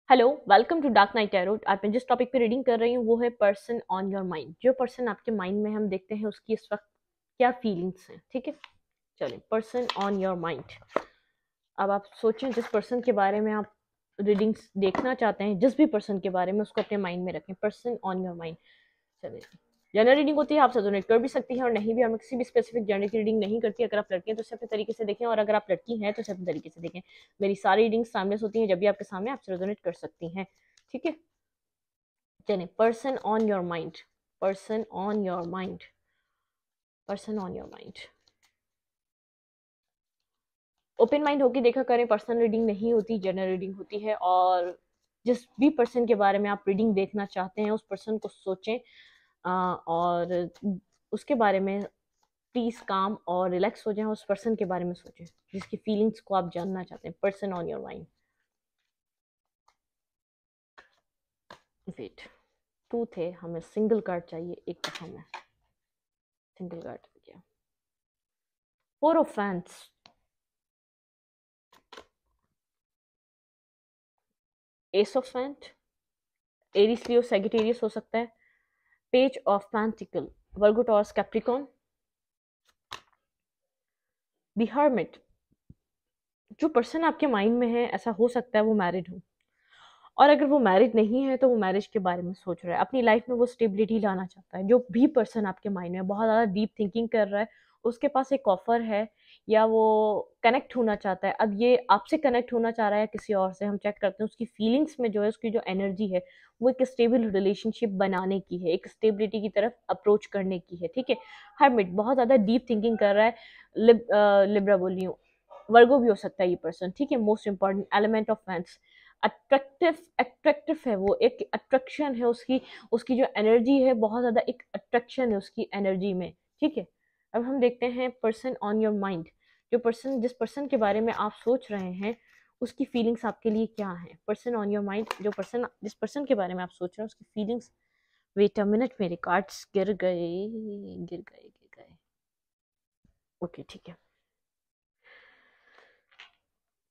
Hello, welcome to dark night tarot. आज मैं जिस टॉपिक पे रीडिंग कर रही हूँ वो है पर्सन ऑन योर माइंड। जो पर्सन आपके माइंड में हम देखते हैं उसकी इस वक्त क्या फीलिंग्स हैं। ठीक है, चलिए पर्सन ऑन योर माइंड। अब आप सोचें जिस पर्सन के बारे में आप रीडिंग्स देखना चाहते हैं, जिस भी पर्सन के बारे में, उसको अपने माइंड में रखें। Person on your mind. चलिए, जनरल रीडिंग होती है, आप सब डोनेट कर भी सकती हैं और नहीं भी। और मैं किसी भी स्पेसिफिक जनरल की रीडिंग नहीं करती। अगर आप लड़के हैं तो इसे अपने तरीके से देखें, और अगर आप लड़की हैं तो इसे अपने तरीके से देखें। मेरी सारी रीडिंग्स सामने होती हैं, जब भी आपके सामने आप रेजोनेट कर सकती हैं। ठीक है, चलिए person on your mind. Person on your mind. Person on your mind. Open mind होकर देखा करें। पर्सनल रीडिंग नहीं होती, जनरल रीडिंग होती है। और जिस भी पर्सन के बारे में आप रीडिंग देखना चाहते हैं उस पर्सन को सोचें, और उसके बारे में प्लीज काम और रिलैक्स हो जाएं। उस पर्सन के बारे में सोचें जिसकी फीलिंग्स को आप जानना चाहते हैं। Person on your mind. Wait, to थे, हमें सिंगल कार्ड चाहिए एक दफा में। सिंगल कार्ड क्या? Four of fans, S of faint, Aries Leo Sagittarius हो सकता है। Page of pentacle, Virgo taurus Capricorn. The hermit, जो पर्सन आपके माइंड में है ऐसा हो सकता है वो मैरिड हो, और अगर वो मैरिड नहीं है तो वो मैरिज के बारे में सोच रहा है। अपनी लाइफ में वो स्टेबिलिटी लाना चाहता है। जो भी पर्सन आपके माइंड में बहुत ज़्यादा डीप थिंकिंग कर रहा है, उसके पास एक ऑफर है, या वो कनेक्ट होना चाहता है। अब ये आपसे कनेक्ट होना चाह रहा है किसी और से, हम चेक करते हैं उसकी फीलिंग्स में जो है, उसकी जो एनर्जी है वो एक स्टेबल रिलेशनशिप बनाने की है, एक स्टेबिलिटी की तरफ अप्रोच करने की है। ठीक है, हर्मिट बहुत ज़्यादा डीप थिंकिंग कर रहा है। लिब्रा बोल रही हूँ, वर्गो भी हो सकता है ये पर्सन। ठीक है, most important element of fans, attractive है। वो एक अट्रैक्शन है उसकी, उसकी जो एनर्जी है बहुत ज़्यादा एक अट्रैक्शन है उसकी एनर्जी में। ठीक है, अब हम देखते हैं पर्सन ऑन योर माइंड। जो पर्सन, जिस पर्सन के बारे में आप सोच रहे हैं उसकी फीलिंग्स आपके लिए क्या है। पर्सन ऑन योर माइंड, जो पर्सन, जिस पर्सन के बारे में आप सोच रहे हैं उसकी फीलिंग्स। वेट अ मिनट, मेरे कार्ड्स गिर गए, गिर गए, गिर गए। ओके, ठीक है।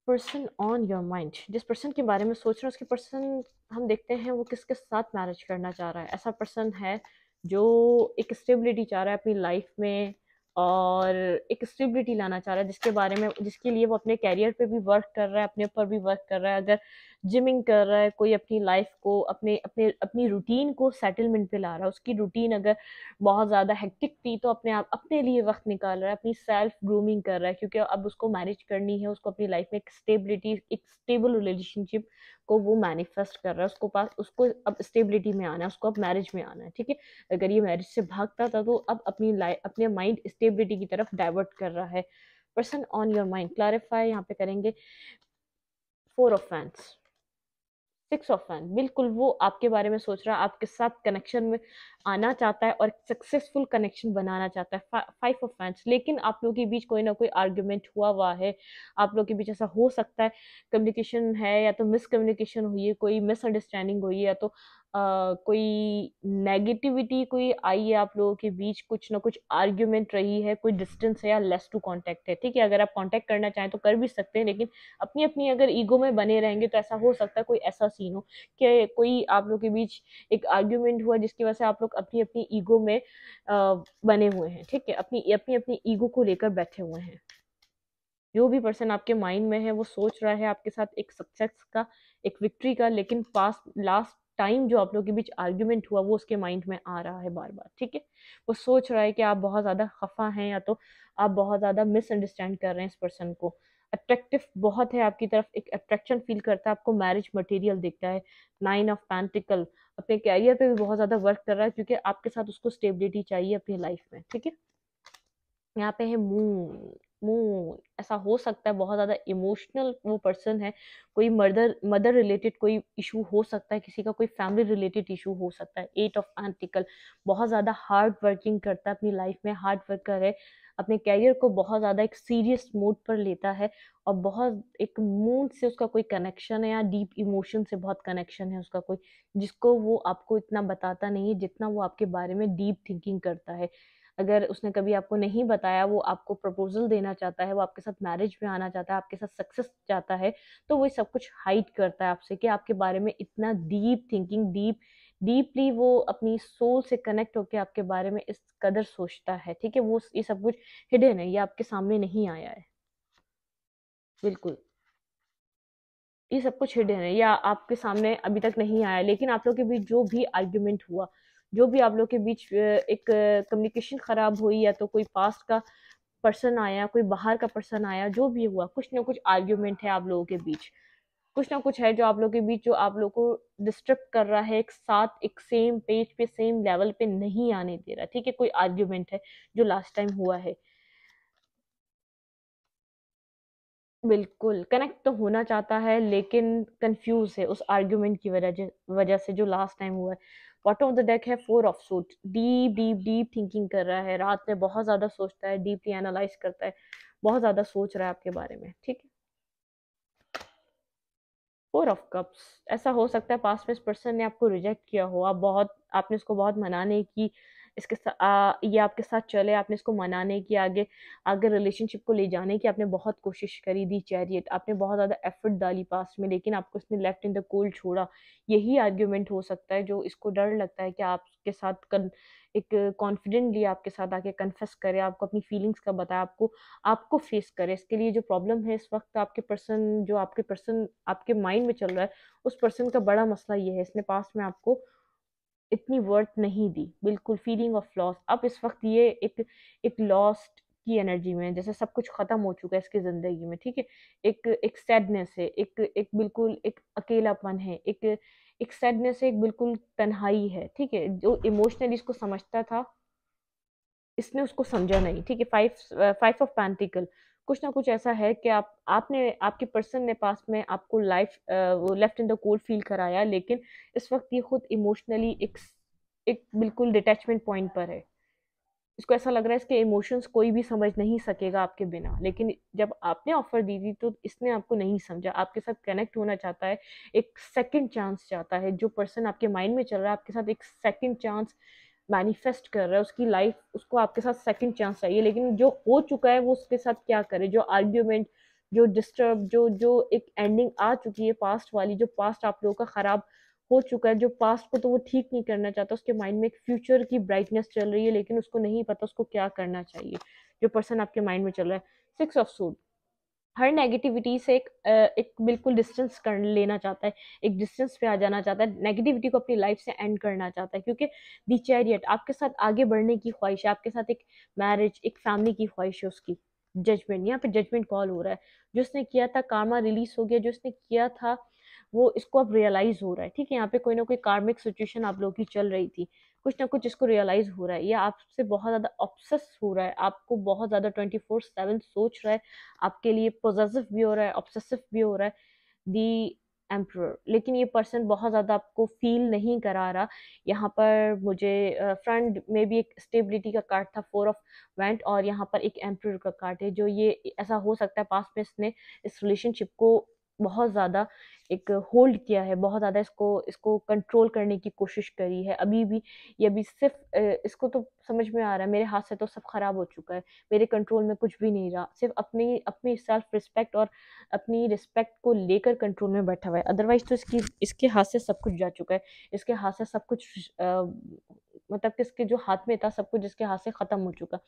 पर्सन ऑन योर माइंड, जिस पर्सन के बारे में सोच रहे हैं उसके पर्सन, हम देखते हैं वो किसके साथ मैरिज करना चाह रहा है। ऐसा पर्सन है जो एक स्टेबिलिटी चाह रहा है अपनी लाइफ में, और एक स्टेबिलिटी लाना चाह रहा है, जिसके बारे में, जिसके लिए वो अपने कैरियर पे भी वर्क कर रहा है, अपने ऊपर भी वर्क कर रहा है। अगर जिमिंग कर रहा है कोई, अपनी लाइफ को, अपने अपने अपनी रूटीन को सेटलमेंट पे ला रहा है। उसकी रूटीन अगर बहुत ज़्यादा हेक्टिक थी तो अपने आप अपने लिए वक्त निकाल रहा है, अपनी सेल्फ ग्रूमिंग कर रहा है, क्योंकि अब उसको मैरिज करनी है। उसको अपनी लाइफ में एक स्टेबिलिटी, एक स्टेबल रिलेशनशिप को वो मैनिफेस्ट कर रहा है। उसको पास, उसको अब स्टेबिलिटी में आना है, उसको अब मैरिज में आना है। ठीक है, अगर ये मैरिज से भागता था तो अब अपनी लाइफ, अपने माइंड स्टेबिलिटी की तरफ डाइवर्ट कर रहा है। Person on your mind, clarify यहाँ पे करेंगे। Four of fans, six of fan, बिल्कुल वो आपके बारे में सोच रहा है, आपके साथ कनेक्शन में आना चाहता है और सक्सेसफुल कनेक्शन बनाना चाहता है। फाइव ऑफ फैंस, लेकिन आप लोगों के बीच कोई ना कोई आर्ग्यूमेंट हुआ हुआ है। आप लोगों के बीच ऐसा हो सकता है कम्युनिकेशन है, या तो मिसकम्युनिकेशन हुई है, कोई मिसअंडरस्टैंडिंग हुई है, या तो कोई नेगेटिविटी कोई आई है आप लोगों के बीच, कुछ ना कुछ आर्ग्यूमेंट रही है, कोई डिस्टेंस है या लेस टू कांटेक्ट है। ठीक है, अगर आप कांटेक्ट करना चाहें तो कर भी सकते हैं, लेकिन अपनी अपनी अगर ईगो में बने रहेंगे तो ऐसा हो सकता है कोई ऐसा सीन हो कि कोई आप लोग के बीच एक आर्ग्यूमेंट हुआ जिसकी वजह से आप लोग अपनी अपनी ईगो में बने हुए हैं। ठीक है, अपनी अपनी अपनी ईगो को लेकर बैठे हुए हैं। जो भी पर्सन आपके माइंड में है वो सोच रहा है आपके साथ एक सक्सेस का, एक विक्ट्री का, लेकिन पास्ट लास्ट टाइम जो आप लोगों के बीच आर्ग्यूमेंट हुआ वो उसके माइंड में आ रहा है बार बार। ठीक है, वो सोच रहा है कि आप बहुत ज़्यादा खफा हैं, या तो आप बहुत ज़्यादा मिसअंडरस्टैंड कर रहे हैं इस पर्सन को। अट्रैक्टिव बहुत है आपकी तरफ, एक अट्रैक्शन फील करता है, आपको मैरिज मटेरियल दिखता है। नाइन ऑफ पेंटिकल, अपने कैरियर पे भी बहुत ज़्यादा वर्क कर रहा है, क्योंकि आपके साथ उसको स्टेबिलिटी चाहिए अपनी लाइफ में। ठीक है, यहाँ पे है मून। मून, ऐसा हो सकता है बहुत ज्यादा इमोशनल वो पर्सन है। कोई मदर मदर रिलेटेड कोई इशू हो सकता है, किसी का कोई फैमिली रिलेटेड इशू हो सकता है। एट ऑफ पेंटिकल, बहुत ज्यादा हार्ड वर्किंग करता है अपनी लाइफ में, हार्ड वर्कर है, अपने कैरियर को बहुत ज्यादा एक सीरियस मोड पर लेता है, और बहुत एक मून से उसका कोई कनेक्शन है, या डीप इमोशन से बहुत कनेक्शन है उसका कोई, जिसको वो आपको इतना बताता नहीं है जितना वो आपके बारे में डीप थिंकिंग करता है। अगर उसने कभी आपको नहीं बताया, वो आपको प्रपोज़ल देना चाहता है, वो आपके साथ मैरिज में आना चाहता है, आपके साथ सक्सेस चाहता है, तो वो ये सब कुछ हाइड करता है आपसे कि आपके बारे में इतना डीप थिंकिंग, डीपली वो अपनी सोल से कनेक्ट होके आपके बारे में इस कदर सोचता है, ठीक है? वो ये सब कुछ हिडन है, ये आपके सामने नहीं आया है। बिल्कुल। ये सब कुछ हिडन है या आपके सामने अभी तक नहीं आया, लेकिन आप लोग के बीच जो भी आर्ग्यूमेंट हुआ, जो भी आप लोग के बीच एक कम्युनिकेशन खराब हुई, या तो कोई पास्ट का पर्सन आया, कोई बाहर का पर्सन आया, जो भी हुआ, कुछ ना कुछ आर्ग्यूमेंट है आप लोगों के बीच, कुछ ना कुछ है जो आप लोगों के बीच, जो आप लोगों को डिस्टर्ब कर रहा है, एक साथ एक सेम पेज पे सेम लेवल पे नहीं आने दे रहा, ठीक है? कोई आर्ग्यूमेंट है जो लास्ट टाइम हुआ है। बिल्कुल, कनेक्ट तो होना चाहता है, लेकिन कंफ्यूज है उस आर्ग्यूमेंट की वजह से जो लास्ट टाइम हुआ है। बॉटम ऑफ द डेक है four of suit, deep deep deep thinking कर रहा है, रात में बहुत ज्यादा सोचता है, डीपली एनालाइज करता है, बहुत ज्यादा सोच रहा है आपके बारे में, ठीक है? फोर ऑफ कप्स, ऐसा हो सकता है पास्ट में इस पर्सन ने आपको रिजेक्ट किया हो, आप बहुत, आपने इसको बहुत मनाने की, ये आपके साथ चले, आपने इसको मनाने की, आगे आगे रिलेशनशिप को ले जाने की आपने बहुत कोशिश करी, दी चैरियट, आपने बहुत ज़्यादा एफर्ट डाली पास्ट में, लेकिन आपको इसने लेफ्ट इन द कोल्ड छोड़ा। यही आर्ग्यूमेंट हो सकता है जो इसको डर लगता है कि आपके साथ एक कॉन्फिडेंटली आपके साथ आके कन्फेस करे, आपको अपनी फीलिंग्स का बताए, आपको आपको फेस करे। इसके लिए जो प्रॉब्लम है इस वक्त, आपके पर्सन आपके माइंड में चल रहा है, उस पर्सन का बड़ा मसला ये है, इसने पास्ट में आपको इतनी वर्थ नहीं दी, बिल्कुल फीलिंग ऑफ लॉस। अब इस वक्त ये एक लॉस्ट की एनर्जी में है, जैसे सब कुछ खत्म हो चुका है इसकी जिंदगी में, ठीक है? एक एक सैडनेस है, एक बिल्कुल एक अकेलापन है, एक सैडनेस है, एक बिल्कुल तन्हाई है, ठीक है? जो इमोशनली इसको समझता था, इसने उसको समझा नहीं, ठीक है? फाइव ऑफ पेंटिकल, कुछ ना कुछ ऐसा है कि आपने आपके पर्सन ने पास में आपको लाइफ वो left in the cold feel कराया, लेकिन इस वक्त ये खुद इमोशनली एक बिल्कुल डिटैचमेंट पॉइंट पर है। इसको ऐसा लग रहा है इसके इमोशंस कोई भी समझ नहीं सकेगा आपके बिना, लेकिन जब आपने ऑफर दी थी तो इसने आपको नहीं समझा, आपके साथ कनेक्ट होना चाहता है, एक सेकंड चांस चाहता है। जो पर्सन आपके माइंड में चल रहा है, आपके साथ एक सेकंड चांस मैनिफेस्ट कर रहा है, उसकी लाइफ, उसको आपके साथ सेकंड चांस चाहिए, लेकिन जो हो चुका है वो उसके साथ क्या करे? जो आर्ग्यूमेंट, जो डिस्टर्ब, जो एक एंडिंग आ चुकी है पास्ट वाली, जो पास्ट आप लोगों का खराब हो चुका है, जो पास्ट को तो वो ठीक नहीं करना चाहता, उसके माइंड में एक फ्यूचर की ब्राइटनेस चल रही है, लेकिन उसको नहीं पता उसको क्या करना चाहिए। जो पर्सन आपके माइंड में चल रहा है, six of suit, her negativity से एक बिल्कुल डिस्टेंस कर लेना चाहता है, एक डिस्टेंस पे आ जाना चाहता है, नेगेटिविटी को अपनी लाइफ से एंड करना चाहता है, क्योंकि दी चैरियट आपके साथ आगे बढ़ने की ख्वाहिश है, आपके साथ एक मैरिज, एक फैमिली की ख्वाहिश है उसकी। जजमेंट, यहाँ पे जजमेंट कॉल हो रहा है, जो उसने किया था कारमा रिलीज हो गया, जो उसने किया था वो इसको अब रियलाइज हो रहा है, ठीक है? यहाँ पे कोई ना कोई कार्मिक सिचुएशन आप लोगों की चल रही थी, कुछ ना कुछ इसको रियलाइज हो रहा है, या आपसे बहुत ज्यादा ऑब्सेस हो रहा है, आपको बहुत ज्यादा 24/7 सोच रहा है, आपके लिए पोजेसिव भी हो रहा है, ऑब्सेसिव भी हो रहा है, दी एम्परर। लेकिन ये पर्सन बहुत ज़्यादा आपको फील नहीं करा रहा। यहाँ पर मुझे फ्रंट में भी एक स्टेबिलिटी का कार्ड था, फोर ऑफ वेंट, और यहाँ पर एक एम्परर का कार्ड है, जो ये ऐसा हो सकता है पास्ट में इसने इस रिलेशनशिप को बहुत ज़्यादा एक होल्ड किया है, बहुत ज़्यादा इसको इसको कंट्रोल करने की कोशिश करी है। अभी भी ये अभी सिर्फ इसको तो समझ में आ रहा है मेरे हाथ से तो सब खराब हो चुका है, मेरे कंट्रोल में कुछ भी नहीं रहा, सिर्फ अपनी अपनी सेल्फ रिस्पेक्ट और अपनी रिस्पेक्ट को लेकर कंट्रोल में बैठा हुआ है। अदरवाइज तो इसके हाथ से सब कुछ जा चुका है, इसके हाथ से सब कुछ मतलब कि इसके जो हाथ में था सब कुछ इसके हाथ से खत्म हो चुका।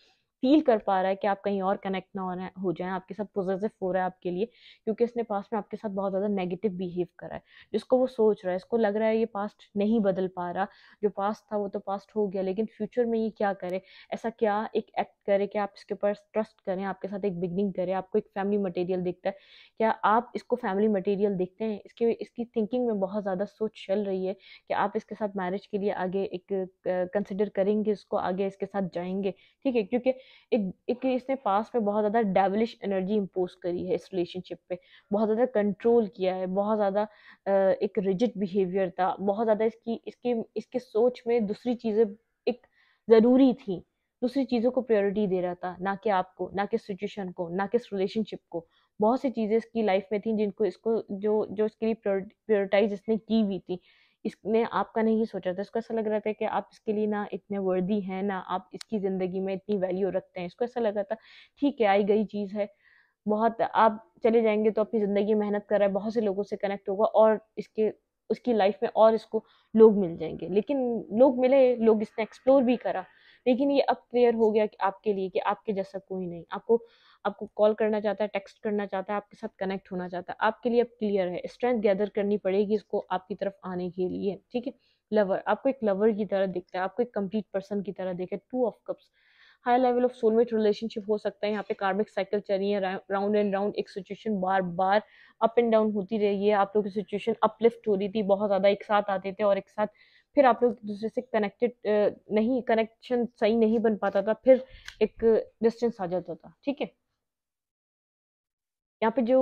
फील कर पा रहा है कि आप कहीं और कनेक्ट ना हो जाएं, आपके साथ पॉजिटिव हो रहा है आपके लिए, क्योंकि इसने पास्ट में आपके साथ बहुत ज्यादा नेगेटिव बिहेव करा है, जिसको वो सोच रहा है, इसको लग रहा है ये पास्ट नहीं बदल पा रहा, जो पास्ट था वो तो पास्ट हो गया, लेकिन फ्यूचर में ये क्या करे, ऐसा क्या एक एक्ट करे कि आप इसके ऊपर ट्रस्ट करें, आपके साथ एक बिगनिंग करे। आपको एक फैमिली मटेरियल दिखता है, क्या आप इसको फैमिली मटेरियल देखते हैं? इसकी थिंकिंग में बहुत ज़्यादा सोच चल रही है कि आप इसके साथ मैरिज के लिए आगे एक कंसिडर करेंगे, इसको आगे इसके साथ जाएंगे, ठीक है? क्योंकि एक इसने पास में बहुत ज़्यादा डेविलिश एनर्जी इम्पोज करी है इस रिलेशनशिप पे, बहुत ज़्यादा कंट्रोल किया है, बहुत ज़्यादा एक रिजिड बिहेवियर था, बहुत ज़्यादा इसकी सोच में दूसरी चीज़ें एक ज़रूरी थी, दूसरी चीज़ों को प्रायोरिटी दे रहा था, ना कि आपको, ना कि सिचुएशन को, ना कि रिलेशनशिप को। बहुत सी चीज़ें इसकी लाइफ में थी जिनको इसको जो जो इसके लिए प्रायोरिटाइज इसने की हुई थी। इसने आपका नहीं सोचा था, इसको ऐसा लग रहा था कि आप इसके लिए ना इतने वर्दी हैं, ना आप इसकी ज़िंदगी में इतनी वैल्यू रखते हैं। इसको ऐसा लगा था ठीक है, आई गई चीज़ है, बहुत आप चले जाएँगे तो अपनी ज़िंदगी में मेहनत कर रहा है, बहुत से लोगों से कनेक्ट होगा और इसके उसकी लाइफ़ में और इसको लोग मिल जाएँगे। लेकिन लोग मिले, लोग इसने एक्सप्लोर भी करा, लेकिन ये अब क्लियर हो गया कि आपके लिए कि आपके जैसा कोई नहीं। आपको आपको कॉल करना चाहता है, टेक्स्ट करना चाहता है, आपके साथ कनेक्ट होना चाहता है, आपके लिए अब क्लियर है। स्ट्रेंथ गैदर करनी पड़ेगी इसको आपकी तरफ आने के लिए, ठीक है? लवर, आपको एक लवर की तरह दिखता है, आपको एक कंप्लीट पर्सन की तरह दिखे। 2 of cups, high level of soulmate relationship हो सकता है। यहाँ पे कार्मिक साइकिल चल रही है, राउंड एंड राउंड एक situation bar bar up and down होती रही है। आप लोग की सिचुएशन अपलिफ्ट हो रही थी, बहुत ज़्यादा एक साथ आते थे और एक साथ फिर आप लोग एक दूसरे से कनेक्टेड नहीं, कनेक्शन सही नहीं बन पाता था, फिर एक डिस्टेंस आ जाता था, ठीक है? यहाँ पे जो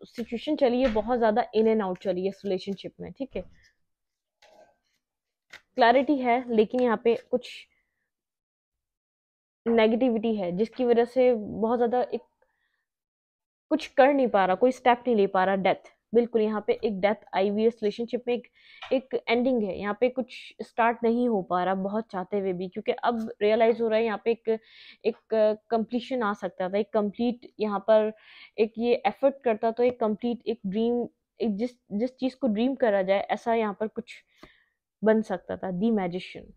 सिचुएशन चली है बहुत ज़्यादा इन एंड आउट चली है इस रिलेशनशिप में, ठीक है? क्लैरिटी है, लेकिन यहाँ पे कुछ नेगेटिविटी है जिसकी वजह से बहुत ज़्यादा एक कुछ कर नहीं पा रहा, कोई स्टेप नहीं ले पा रहा। डेथ, बिल्कुल यहाँ पे एक डेथ आई हुई है इस रिलेशनशिप में, एक एंडिंग है यहाँ पे, कुछ स्टार्ट नहीं हो पा रहा बहुत चाहते हुए भी, क्योंकि अब रियलाइज हो रहा है यहाँ पे एक कंप्लीशन आ सकता था, एक कंप्लीट यहाँ पर एक ये एफर्ट करता तो एक कंप्लीट एक ड्रीम, एक जिस जिस चीज को ड्रीम करा जाए ऐसा यहाँ पर कुछ बन सकता था। The magician,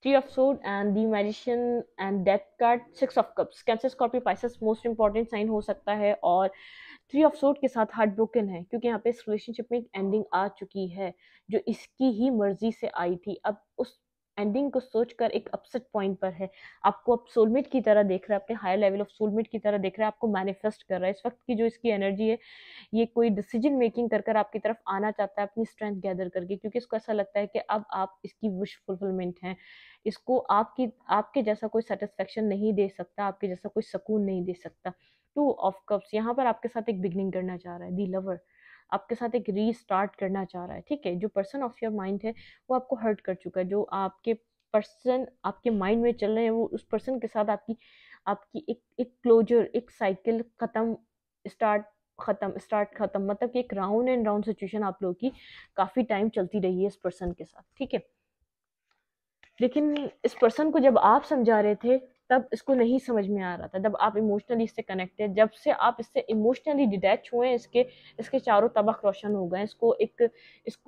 three of swords and the magician and death card, six of cups, Cancer Scorpio Pisces most important sign हो सकता है। और थ्री ऑफ सोड के साथ हार्ट ब्रोकन है, क्योंकि यहाँ पे इस रिलेशनशिप में एक एंडिंग आ चुकी है जो इसकी ही मर्जी से आई थी। अब उस एंडिंग को सोचकर एक अपसेट पॉइंट पर है। आपको अब सोलमेट की तरह देख रहा है, अपने हायर लेवल ऑफ सोलमेट की तरह देख रहा है, आपको मैनिफेस्ट कर रहा है। इस वक्त की जो इसकी एनर्जी है, ये कोई डिसीजन मेकिंग कर कर आपकी तरफ आना चाहता है अपनी स्ट्रेंथ गैदर करके, क्योंकि इसको ऐसा लगता है कि अब आप इसकी विश फुलफिलमेंट हैं। इसको आपकी आपके जैसा कोई सेटिस्फेक्शन नहीं दे सकता, आपके जैसा कोई सुकून नहीं दे सकता। टू ऑफ कप्स यहाँ पर आपके साथ एक बिगनिंग करना चाह रहा है। दी लवर आपके साथ एक रीस्टार्ट करना चाह रहा है, ठीक है? जो पर्सन ऑफ योर माइंड है वो आपको हर्ट कर चुका है। जो आपके पर्सन आपके माइंड में चल रहे हैं वो उस पर्सन के साथ आपकी आपकी एक क्लोजर, एक साइकिल खत्म, स्टार्ट खत्म, स्टार्ट खत्म, मतलब कि एक राउंड एंड राउंड सिचुएशन आप लोगों की काफी टाइम चलती रही है इस पर्सन के साथ, ठीक है? लेकिन इस पर्सन को जब आप समझा रहे थे तब इसको नहीं समझ में आ रहा था। जब आप इमोशनली इससे कनेक्टेड, जब से आप इससे इमोशनली डिटैच हुए, इसके इसके चारों तबक रोशन हो गए। इसको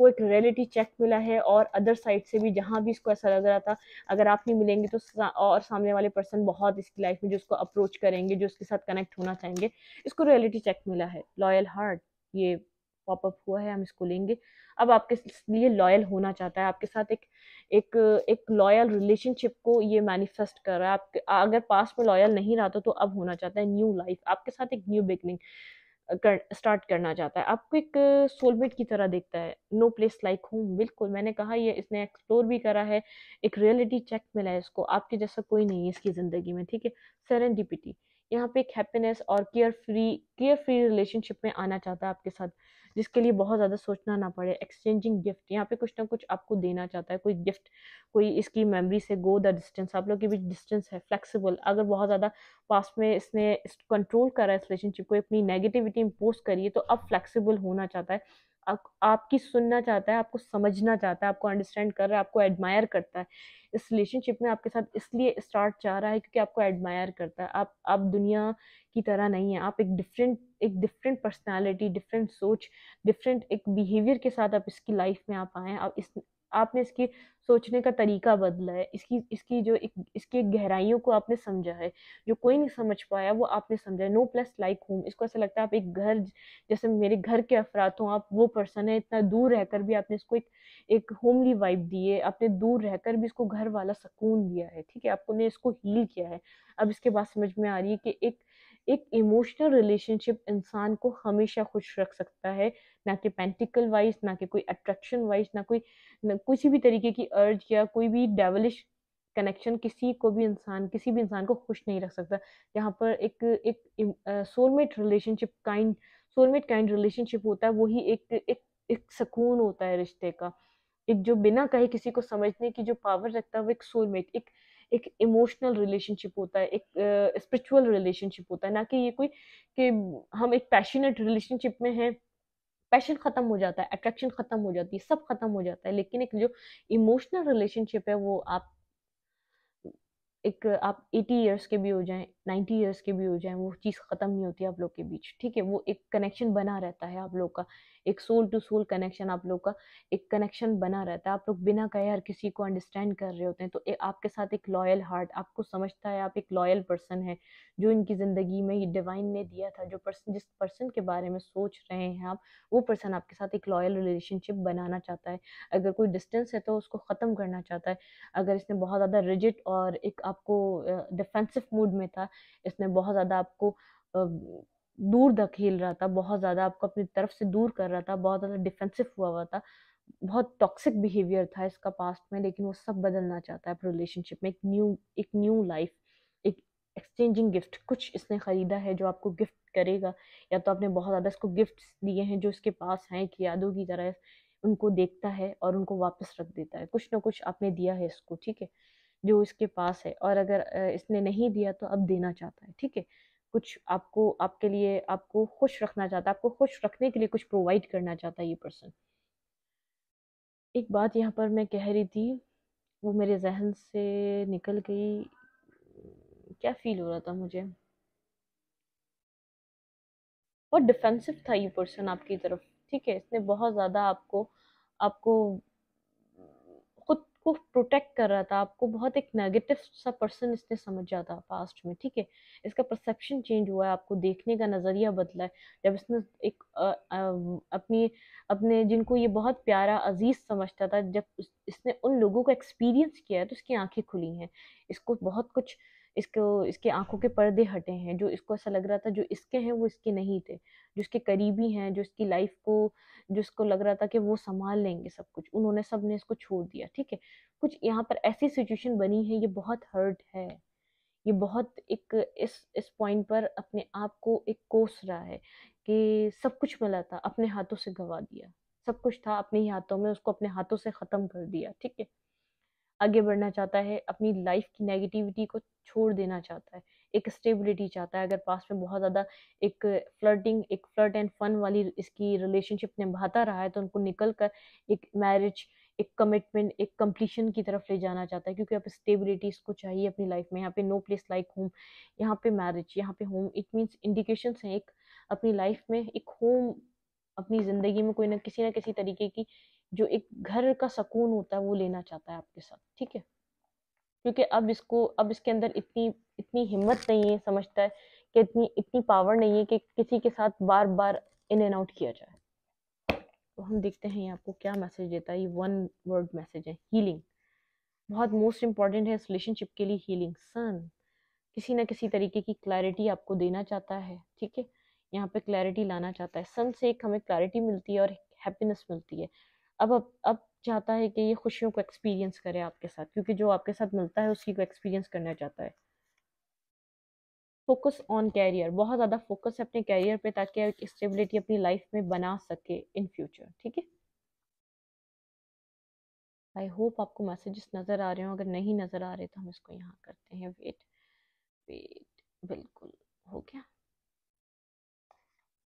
एक रियलिटी चेक मिला है, और अदर साइड से भी जहाँ भी इसको ऐसा लग रहा था अगर आप नहीं मिलेंगे तो और सामने वाले पर्सन बहुत इसकी लाइफ में जो इसको अप्रोच करेंगे, जो इसके साथ कनेक्ट होना चाहेंगे, इसको रियलिटी चेक मिला है। लॉयल हार्ट ये पॉपअप हुआ है, हम इसको लेंगे। अब आपके लिए लॉयल होना चाहता है, आपके साथ एक एक एक लॉयल रिलेशनशिप को ये मैनिफेस्ट कर रहा है। आप अगर पास्ट में लॉयल नहीं रहा तो अब होना चाहता है न्यू लाइफ, आपके साथ एक न्यू बिगनिंग स्टार्ट करना चाहता है। आपको एक सोलमेट की तरह देखता है। नो प्लेस लाइक होम, बिल्कुल मैंने कहा ये इसने एक्सप्लोर भी करा है, एक रियलिटी चेक मिला है इसको, आपके जैसा कोई नहीं है इसकी जिंदगी में, ठीक है? सेरेंडिपिटी, यहाँ पे एक हैप्पीनेस और केयर फ्री रिलेशनशिप में आना चाहता है आपके साथ, जिसके लिए बहुत ज़्यादा सोचना ना पड़े। एक्सचेंजिंग गिफ्ट, यहाँ पे कुछ ना कुछ आपको देना चाहता है, कोई गिफ्ट, कोई इसकी मेमोरी से गो द डिस्टेंस, आप लोग के बीच डिस्टेंस है। फ्लेक्सिबल, अगर बहुत ज़्यादा पास्ट में इसने कंट्रोल करा है इस रिलेशनशिप को, अपनी नेगेटिविटी इम्पोज करी है, तो अब फ्लेक्सिबल होना चाहता है। आपकी सुनना चाहता है, आपको समझना चाहता है, आपको अंडरस्टैंड कर रहा है, आपको एडमायर करता है। इस रिलेशनशिप में आपके साथ इसलिए स्टार्ट चाह रहा है क्योंकि आपको एडमायर करता है। आप दुनिया की तरह नहीं है, आप एक डिफरेंट पर्सनालिटी, डिफरेंट सोच, डिफरेंट एक बिहेवियर के साथ आप इसकी लाइफ में आप आए हैं। आपने इसकी सोचने का तरीका बदला है, इसकी एक गहराइयों को आपने समझा है, जो कोई नहीं समझ पाया वो आपने समझा है। नो प्लस लाइक होम, इसको ऐसा लगता है आप एक घर, जैसे मेरे घर के अफराद हो, आप वो पर्सन है। इतना दूर रहकर भी आपने इसको एक होमली वाइब दी है, आपने दूर रहकर भी इसको घर वाला सुकून दिया है, ठीक है? आपने इसको हील किया है। अब इसके बाद समझ में आ रही है कि एक इमोशनल रिलेशनशिप इंसान को हमेशा खुश रख सकता है, ना कि पेंटिकल वाइज, ना कि कोई अट्रैक्शन वाइज, किसी भी तरीके की अर्ज या कोई भी डेवलिश कनेक्शन किसी भी इंसान को खुश नहीं रख सकता। यहाँ पर एक एक सोलमेट काइंड रिलेशनशिप होता है, वही एक सुकून होता है रिश्ते का, एक जो बिना कहे किसी को समझने की जो पावर रखता है, वो एक सोलमेट, एक इमोशनल रिलेशनशिप होता है, एक स्पिरिचुअल रिलेशनशिप होता है, ना कि ये कोई कि हम एक पैशनेट रिलेशनशिप में हैं पैशन खत्म हो जाता है, अट्रैक्शन खत्म हो जाती है, सब खत्म हो जाता है, लेकिन एक जो इमोशनल रिलेशनशिप है वो आप 80 इयर्स के भी हो जाएं, 90 इयर्स के भी हो जाएं, वो चीज़ ख़त्म नहीं होती आप लोग के बीच, ठीक है। वो एक कनेक्शन बना रहता है आप लोग का, एक सोल टू सोल कनेक्शन आप लोग का, एक कनेक्शन बना रहता है। आप लोग बिना कहे हर किसी को अंडरस्टैंड कर रहे होते हैं, तो आपके साथ एक लॉयल हार्ट आपको समझता है, आप एक लॉयल पर्सन है जो इनकी ज़िंदगी में ये डिवाइन ने दिया था। जो पर्सन, जिस पर्सन के बारे में सोच रहे हैं आप, वो पर्सन आपके साथ एक लॉयल रिलेशनशिप बनाना चाहता है। अगर कोई डिस्टेंस है तो उसको ख़त्म करना चाहता है। अगर इसने बहुत ज़्यादा रिजिड और एक आपको डिफेंसिव मूड में था, इसने बहुत ज़्यादा आपको दूर धकेल रहा था, बहुत ज़्यादा आपको अपनी तरफ से दूर कर रहा था, बहुत ज़्यादा डिफेंसिव हुआ था, बहुत टॉक्सिक बिहेवियर था इसका पास्ट में, लेकिन वो सब बदलना चाहता है अपने रिलेशनशिप में। एक न्यू लाइफ, एक एक्सचेंजिंग गिफ्ट, कुछ इसने खरीदा है जो आपको गिफ्ट करेगा, या तो आपने बहुत ज़्यादा इसको गिफ्ट्स दिए हैं जो इसके पास हैं कि यादों की तरह, उनको देखता है और उनको वापस रख देता है। कुछ ना कुछ आपने दिया है इसको, ठीक है, जो इसके पास है, और अगर इसने नहीं दिया तो अब देना चाहता है, ठीक है। कुछ आपको, आपके लिए, आपको खुश रखना चाहता है, आपको खुश रखने के लिए कुछ प्रोवाइड करना चाहता है ये पर्सन। एक बात यहाँ पर मैं कह रही थी, वो मेरे जहन से निकल गई। क्या फील हो रहा था मुझे, बहुत डिफेंसिव था ये पर्सन आपकी तरफ, ठीक है। इसने बहुत ज्यादा आपको आपको खुद को प्रोटेक्ट कर रहा था, आपको बहुत एक नेगेटिव सा पर्सन इसने समझा था पास्ट में, ठीक है। इसका परसेप्शन चेंज हुआ है, आपको देखने का नजरिया बदला है जब इसने एक अपनी अपने जिनको ये बहुत प्यारा अजीज समझता था, जब इसने उन लोगों को एक्सपीरियंस किया है तो इसकी आंखें खुली हैं। इसको बहुत कुछ, इसको इसके आंखों के पर्दे हटे हैं। जो इसको ऐसा लग रहा था जो इसके हैं वो इसके नहीं थे, जो इसके करीबी हैं, जो इसकी लाइफ को, जिसको लग रहा था कि वो संभाल लेंगे सब कुछ, उन्होंने सब ने इसको छोड़ दिया, ठीक है। कुछ यहाँ पर ऐसी सिचुएशन बनी है, ये बहुत हर्ट है, ये बहुत एक इस पॉइंट पर अपने आप को एक कोस रहा है कि सब कुछ मिला था अपने हाथों से गवा दिया, सब कुछ था अपने ही हाथों में, उसको अपने हाथों से खत्म कर दिया, ठीक है। आगे बढ़ना चाहता है, अपनी लाइफ की नेगेटिविटी को छोड़ देना चाहता है, एक स्टेबिलिटी चाहता है। अगर पास में बहुत ज़्यादा एक एक फ्लर्ट एंड फन वाली इसकी रिलेशनशिप निभाता रहा है, तो उनको निकल कर एक मैरिज, एक कमिटमेंट, एक कंप्लीशन की तरफ ले जाना चाहता है, क्योंकि अब स्टेबिलिटी इसको चाहिए अपनी लाइफ में। यहाँ पे नो प्लेस लाइक होम, यहाँ पे मैरिज, यहाँ पे होम, इट मीन्स इंडिकेशंस हैं एक अपनी लाइफ में एक होम, अपनी ज़िंदगी में कोई ना किसी तरीके की जो एक घर का सुकून होता है वो लेना चाहता है आपके साथ, ठीक है। क्योंकि अब इसके अंदर इतनी इतनी हिम्मत नहीं है, समझता है कि इतनी इतनी पावर नहीं है कि किसी के साथ बार बार इन एंड आउट किया जाए। तो हम देखते हैं ये आपको क्या मैसेज देता है। ये वन वर्ड मैसेज है, हीलिंग। बहुत मोस्ट इंपॉर्टेंट है इस रिलेशनशिप के लिए हीलिंग। सन किसी ना किसी तरीके की क्लैरिटी आपको देना चाहता है, ठीक है। यहाँ पे क्लैरिटी लाना चाहता है। सन से एक हमें क्लैरिटी मिलती है और हैप्पीनेस मिलती है। अब चाहता है कि ये खुशियों को एक्सपीरियंस करे आपके साथ, क्योंकि जो आपके साथ मिलता है उसी को एक्सपीरियंस करना चाहता है। फोकस ऑन कैरियर, बहुत ज़्यादा फोकस है अपने कैरियर पे, ताकि एक स्टेबिलिटी अपनी लाइफ में बना सके इन फ्यूचर, ठीक है। आई होप आपको मैसेजेस नज़र आ रहे हो, अगर नहीं नज़र आ रहे तो हम इसको यहाँ करते हैं। वेट वेट, बिल्कुल हो गया।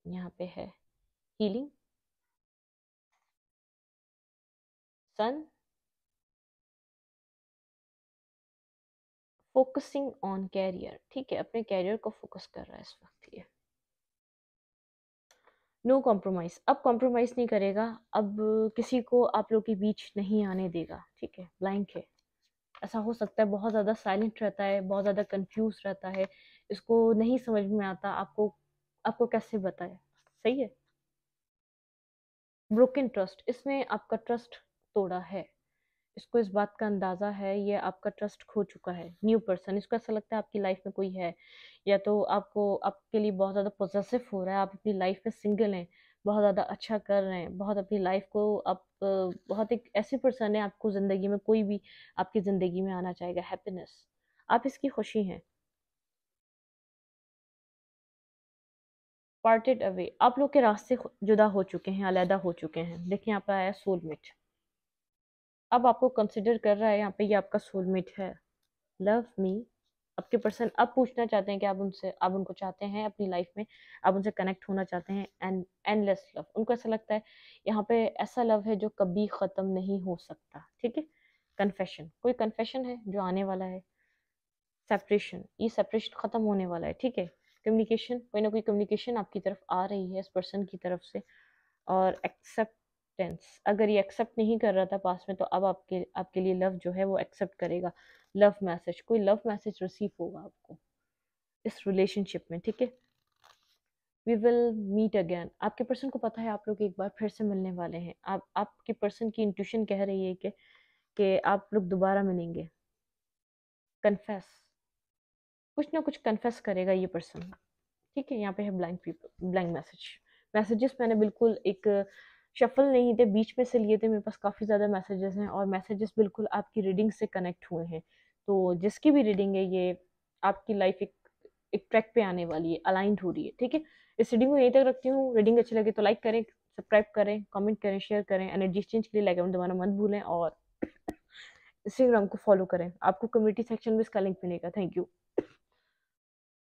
यहाँ पे है healing, sun, focusing on career, ठीक है। अपने कैरियर को फोकस कर रहा है इस वक्त ये। नो कॉम्प्रोमाइज, अब कॉम्प्रोमाइज नहीं करेगा, अब किसी को आप लोग के बीच नहीं आने देगा, ठीक है। ब्लैंक है, ऐसा हो सकता है बहुत ज़्यादा साइलेंट रहता है, बहुत ज़्यादा कंफ्यूज रहता है, इसको नहीं समझ में आता आपको आपको कैसे बताए, सही है। ब्रोकन ट्रस्ट, इसने आपका ट्रस्ट तोड़ा है, इसको इस बात का अंदाज़ा है, ये आपका ट्रस्ट खो चुका है। न्यू पर्सन, इसको ऐसा लगता है आपकी लाइफ में कोई है, या तो आपको आपके लिए बहुत ज़्यादा पोजेसिव हो रहा है, आप अपनी लाइफ में सिंगल हैं, बहुत ज़्यादा अच्छा कर रहे हैं, बहुत अपनी लाइफ को आप बहुत एक ऐसी पर्सन है, आपको ज़िंदगी में कोई भी आपकी ज़िंदगी में आना चाहेगा, हैप्पीनेस, आप इसकी खुशी हैं। पार्टेड अवे, आप लोग के रास्ते जुदा हो चुके हैं, अलहदा हो चुके हैं। देखिए यहाँ पर आया सोलमेट, अब आपको कंसिडर कर रहा है, यहाँ पे ये आपका सोलमेट है। लव मी, आपके पर्सन अब पूछना चाहते हैं कि आप उनको चाहते हैं अपनी लाइफ में, आप उनसे कनेक्ट होना चाहते हैं, एंड एंडलेस लव, उनको ऐसा लगता है यहाँ पे ऐसा लव है जो कभी ख़त्म नहीं हो सकता। ठीक है। कन्फेशन, कोई कन्फेशन है जो आने वाला है। सेपरेशन, ये सेपरेशन ख़त्म होने वाला है। ठीक है। कम्युनिकेशन, कोई ना कोई कम्युनिकेशन आपकी तरफ आ रही है इस पर्सन की तरफ से। और एक्सेप्टेंस, अगर ये एक्सेप्ट नहीं कर रहा था पास में, तो अब आपके आपके लिए लव जो है वो एक्सेप्ट करेगा। लव मैसेज, कोई लव मैसेज रिसीव होगा आपको इस रिलेशनशिप में। ठीक है। वी विल मीट अगेन, आपके पर्सन को पता है आप लोग एक बार फिर से मिलने वाले हैं। आप आपके पर्सन की इंट्यूशन कह रही है कि आप लोग दोबारा मिलेंगे। कन्फेस, कुछ ना कुछ कन्फेस करेगा ये पर्सन। ठीक है। यहाँ पे है blank people, blank message. Messages मैंने बिल्कुल एक शफल नहीं थे, बीच में से लिए थे। मेरे पास काफ़ी ज़्यादा मैसेजेस हैं और मैसेजेस बिल्कुल आपकी रीडिंग से कनेक्ट हुए हैं। तो जिसकी भी रीडिंग है ये आपकी लाइफ एक ट्रैक पे आने वाली है, अलाइंड हो रही है। ठीक है। इस रीडिंग को यहीं तक रखती हूँ। रीडिंग अच्छी लगे तो लाइक करें, सब्सक्राइब करें, कमेंट करें, शेयर करें। एनर्जी एक्सचेंज के लिए लाइक बटन दबाना मत भूलें और इंस्टाग्राम को फॉलो करें। आपको कम्युनिटी सेक्शन में इसका लिंक मिलेगा। Thank you.